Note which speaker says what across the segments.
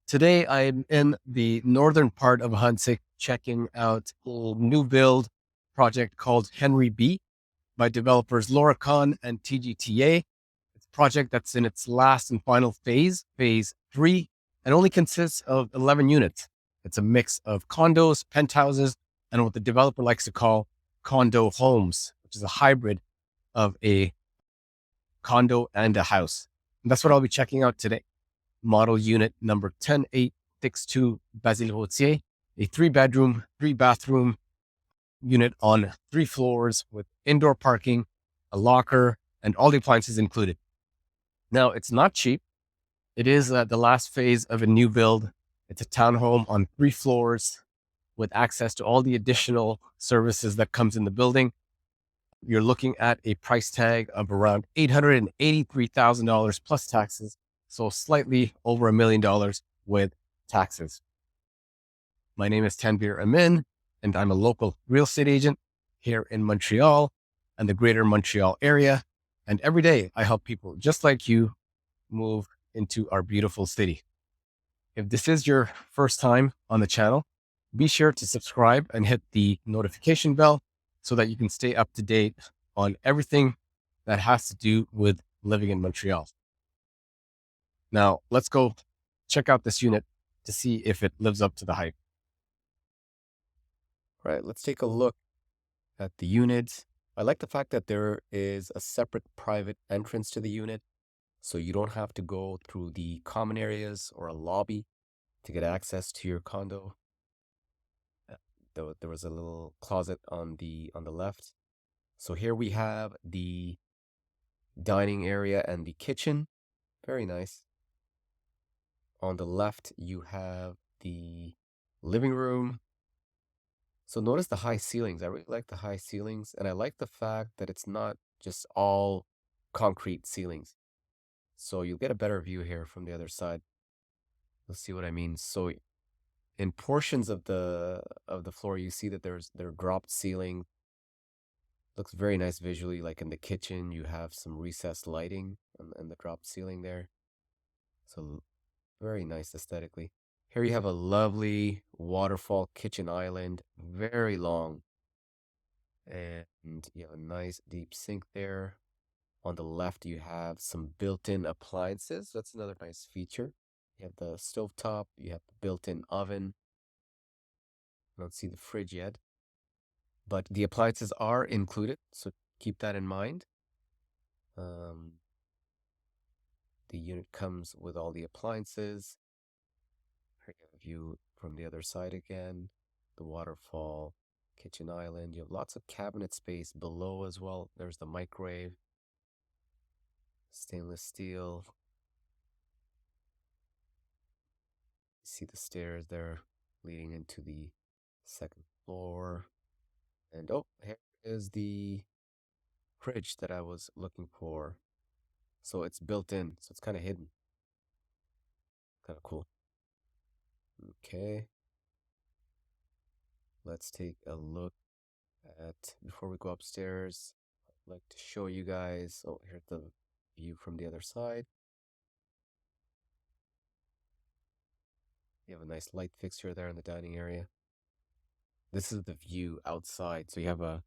Speaker 1: Today, I'm in the northern part of Ahuntsic checking out a new build project called Henri B by developers Loracon and TGTA. It's a project that's in its last and final phase 3, and only consists of 11 units. It's a mix of condos, penthouses, and what the developer likes to call condo homes, which is a hybrid of a condo and a house. And that's what I'll be checking out today. Model unit number 10862 Basile-Routhier, a 3-bedroom, 3-bathroom unit on 3 floors with indoor parking, a locker, and all the appliances included. Now, it's not cheap. It is the last phase of a new build. It's a townhome on 3 floors with access to all the additional services that comes in the building. You're looking at a price tag of around $883,000 plus taxes, so slightly over $1 million with taxes. My name is Henri B, and I'm a local real estate agent here in Montreal and the Greater Montreal Area. And every day I help people just like you move into our beautiful city. If this is your first time on the channel, be sure to subscribe and hit the notification bell so that you can stay up to date on everything that has to do with living in Montreal. Now, let's go check out this unit to see if it lives up to the hype. All right, let's take a look at the unit. I like the fact that there is a separate private entrance to the unit, so you don't have to go through the common areas or a lobby to get access to your condo. There was a little closet on the left. So here we have the dining area and the kitchen. Very nice. On the left, you have the living room. So notice the high ceilings. I really like the high ceilings, and I like the fact that it's not just all concrete ceilings. So you'll get a better view here from the other side. You'll see what I mean. So in portions of the floor, you see that there are dropped ceiling. Looks very nice visually. Like in the kitchen, you have some recessed lighting and the dropped ceiling there. So very nice aesthetically. Here you have a lovely waterfall kitchen island, very long. And you have a nice deep sink there. On the left, you have some built-in appliances. That's another nice feature. You have the stovetop, you have the built-in oven. I don't see the fridge yet, but the appliances are included, so keep that in mind. The unit comes with all the appliances. Here you have a view from the other side again. The waterfall, kitchen island. You have lots of cabinet space below as well. There's the microwave, stainless steel. You see the stairs there leading into the second floor. And oh, here is the fridge that I was looking for. So it's built in, so it's kind of hidden. Kind of cool. Okay. Let's take a look at, before we go upstairs, I'd like to show you guys, oh, here's the view from the other side. You have a nice light fixture there in the dining area. This is the view outside. So you have a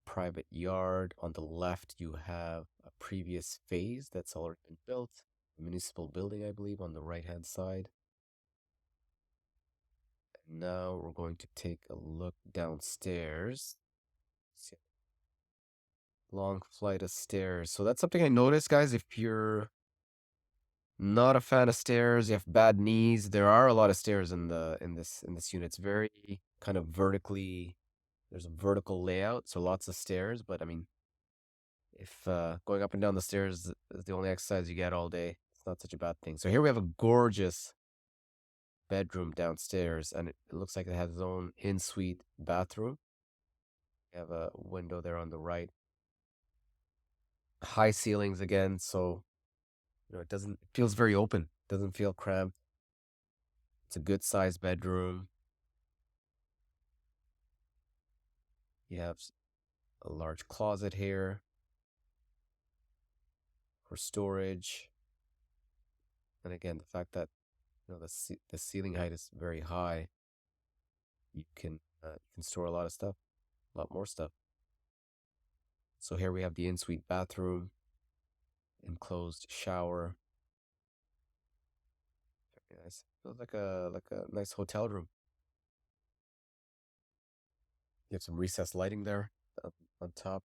Speaker 1: private yard. On the left, you have a previous phase that's already been built. A municipal building, I believe, on the right-hand side. And now we're going to take a look downstairs. See, long flight of stairs. So that's something I noticed, guys. If you're not a fan of stairs, you have bad knees, there are a lot of stairs in this unit. It's very kind of vertically, there's a vertical layout, so lots of stairs. But I mean, if going up and down the stairs is the only exercise you get all day, it's not such a bad thing. So here we have a gorgeous bedroom downstairs, and it looks like it has its own in-suite bathroom. You have a window there on the right. High ceilings again, so it feels very open. Doesn't feel cramped. It's a good sized bedroom. You have a large closet here for storage. And again, the fact that the ceiling height is very high, you can store a lot of stuff, a lot more stuff. So here we have the in-suite bathroom, enclosed shower. Very nice. Feels like a nice hotel room. You have some recessed lighting there up on top.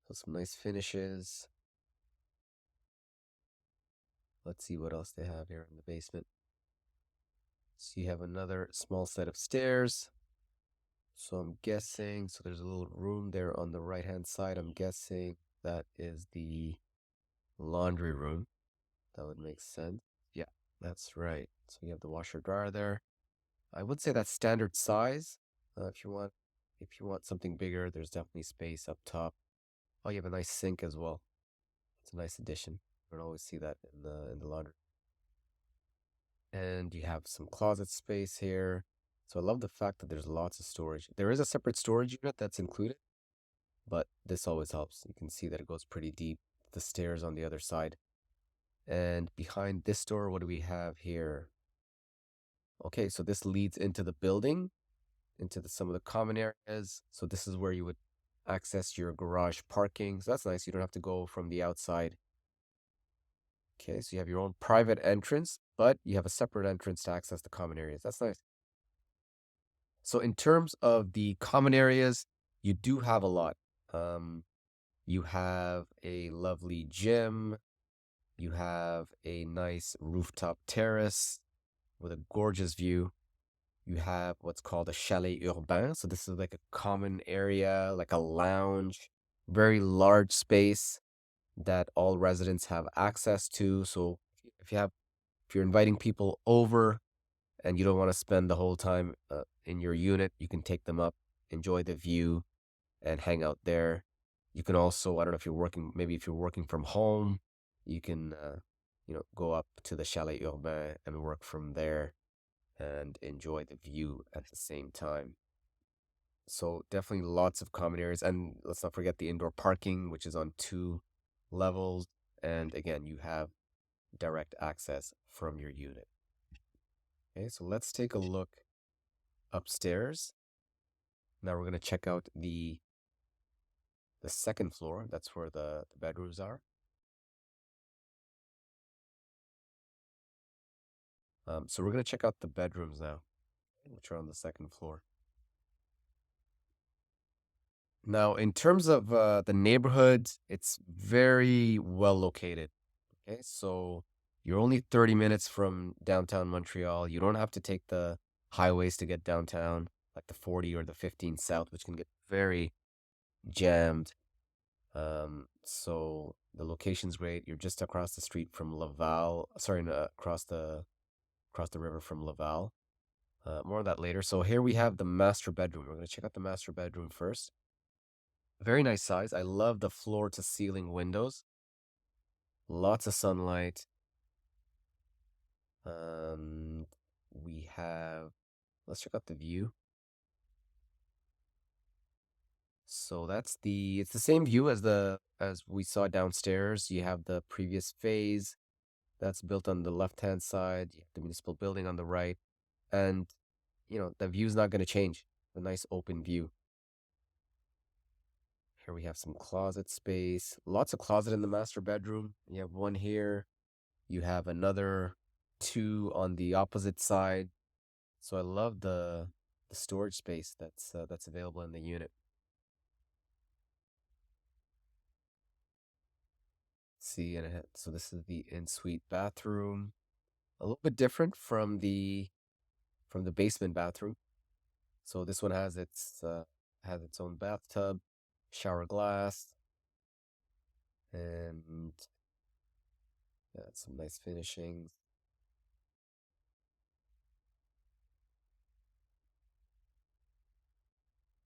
Speaker 1: So some nice finishes. Let's see what else they have here in the basement. So you have another small set of stairs. So I'm guessing, so there's a little room there on the right-hand side. I'm guessing that is the laundry room. That would make sense. Yeah, that's right. So you have the washer dryer there. I would say that's standard size. If you want something bigger, there's definitely space up top. Oh, you have a nice sink as well. It's a nice addition. You don't always see that in the laundry. And you have some closet space here. So I love the fact that there's lots of storage. There is a separate storage unit that's included, but this always helps. You can see that it goes pretty deep. The stairs on the other side. And behind this door, what do we have here? Okay, so this leads into the building, into some of the common areas. So this is where you would access your garage parking. So that's nice. You don't have to go from the outside. Okay, so you have your own private entrance, but you have a separate entrance to access the common areas. That's nice. So in terms of the common areas, you do have a lot. Um, you have a lovely gym. You have a nice rooftop terrace with a gorgeous view. You have what's called a chalet urbain. So this is like a common area, like a lounge, very large space that all residents have access to. So if you're inviting people over and you don't want to spend the whole time in your unit, you can take them up, enjoy the view, and hang out there. You can also, I don't know if you're working, maybe if you're working from home, you can, go up to the chalet urbain and work from there and enjoy the view at the same time. So definitely lots of common areas. And let's not forget the indoor parking, which is on 2 levels. And again, you have direct access from your unit. Okay, so let's take a look upstairs. Now we're going to check out the second floor. That's where the bedrooms are. So we're going to check out the bedrooms now, which are on the second floor. Now, in terms of the neighborhood, it's very well located. Okay, so you're only 30 minutes from downtown Montreal. You don't have to take the highways to get downtown, like the 40 or the 15 South, which can get very jammed. So the location's great. You're just across the street from Laval. Sorry, no, across the river from Laval. More on that later. So here we have the master bedroom. We're going to check out the master bedroom first. Very nice size. I love the floor to ceiling windows. Lots of sunlight. We have, let's check out the view. So it's the same view as we saw downstairs. You have the previous phase that's built on the left-hand side. You have the municipal building on the right. And, the view's not going to change. A nice open view. Here we have some closet space. Lots of closet in the master bedroom. You have one here. You have another 2 on the opposite side. So I love the storage space that's available in the unit. See, so this is the in-suite bathroom. A little bit different from the basement bathroom. So this one has its own bathtub, shower glass, and some nice finishings.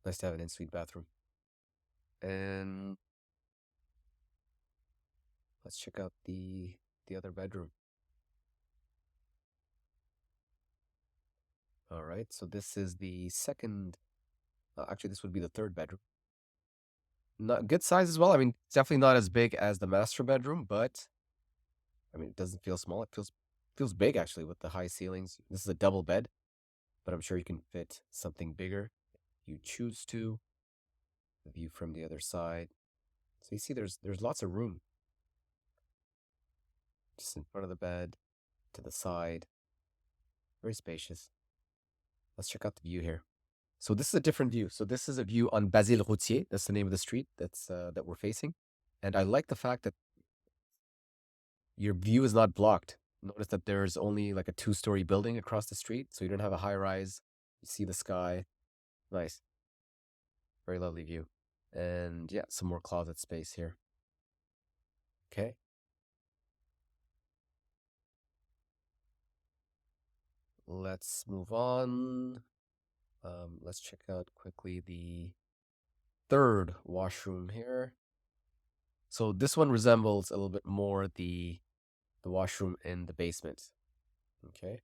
Speaker 1: Nice to have an in-suite bathroom. And let's check out the other bedroom. All right, so this is the second. Actually, this would be the third bedroom. Not good size as well. I mean, it's definitely not as big as the master bedroom, but
Speaker 2: I mean, it doesn't feel small. It feels big actually with the high ceilings. This is a double bed, but I'm sure you can fit something bigger if you choose to. The view from the other side. So you see there's lots of room just in front of the bed, to the side. Very spacious. Let's check out the view here. So this is a different view. So this is a view on Basile-Routhier. That's the name of the street that we're facing. And I like the fact that your view is not blocked. Notice that there's only like a 2-story building across the street, so you don't have a high rise. You see the sky. Nice. Very lovely view. And yeah, some more closet space here. Okay. Let's move on. Let's check out quickly the third washroom here. So this one resembles a little bit more the washroom in the basement. Okay.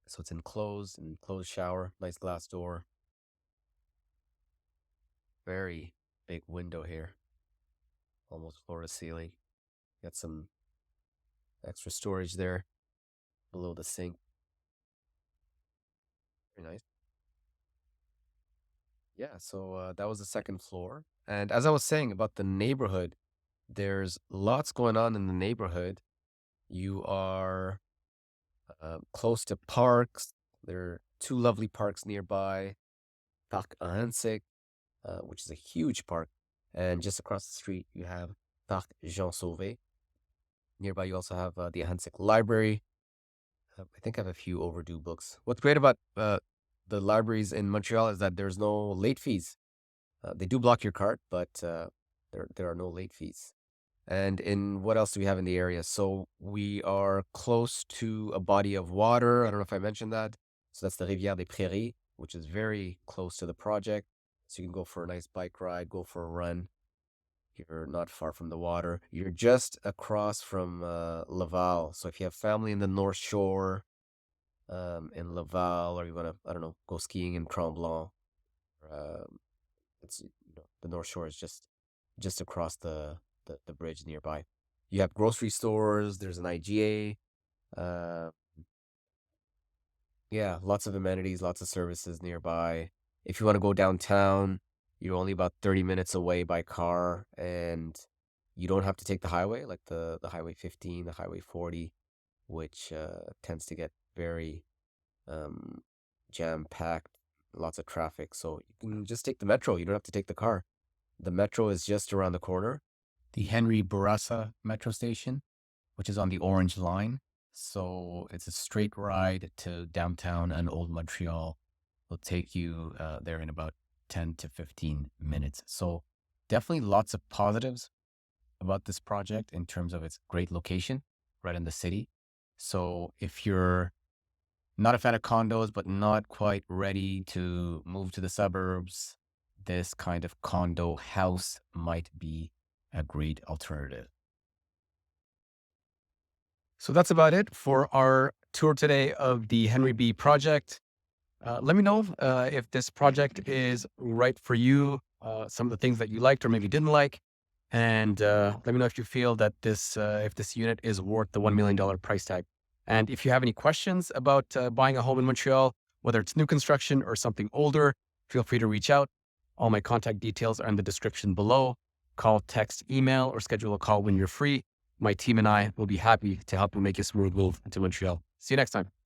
Speaker 2: So it's enclosed shower, nice glass door. Very big window here. Almost floor to ceiling. Got some extra storage there below the sink. Very nice. Yeah, so that was the second floor. And as I was saying about the neighborhood, there's lots going on in the neighborhood. You are close to parks. There are 2 lovely parks nearby. Parc Ahuntsic, which is a huge park. And just across the street, you have Parc Jean Sauvé. Nearby, you also have the Ahuntsic Library. I think I have a few overdue books. What's great about the libraries in Montreal is that there's no late fees. They do block your cart, but there are no late fees. And in what else do we have in the area? So we are close to a body of water. I don't know if I mentioned that. So that's the Rivière des Prairies, which is very close to the project. So you can go for a nice bike ride, go for a run. You're not far from the water. You're just across from Laval. So if you have family in the North Shore, in Laval, or you want to, I don't know, go skiing in Tremblant, it's the North Shore is just across the bridge nearby. You have grocery stores. There's an IGA. Uh, yeah, lots of amenities, lots of services nearby. If you want to go downtown, you're only about 30 minutes away by car, and you don't have to take the highway, like the Highway 15, the Highway 40, which tends to get very jam-packed, lots of traffic. So you can just take the metro. You don't have to take the car. The metro is just around the corner.
Speaker 1: The Henri B metro station, which is on the Orange Line. So it's a straight ride to downtown and Old Montreal. Will take you there in about 10 to 15 minutes. So definitely lots of positives about this project in terms of its great location right in the city. So if you're not a fan of condos, but not quite ready to move to the suburbs, this kind of condo house might be a great alternative. So that's about it for our tour today of the Henri B project. Let me know if this project is right for you, some of the things that you liked or maybe didn't like. And let me know if you feel that if this unit is worth the $1 million price tag. And if you have any questions about buying a home in Montreal, whether it's new construction or something older, feel free to reach out. All my contact details are in the description below. Call, text, email, or schedule a call when you're free. My team and I will be happy to help you make a smooth move to Montreal. See you next time.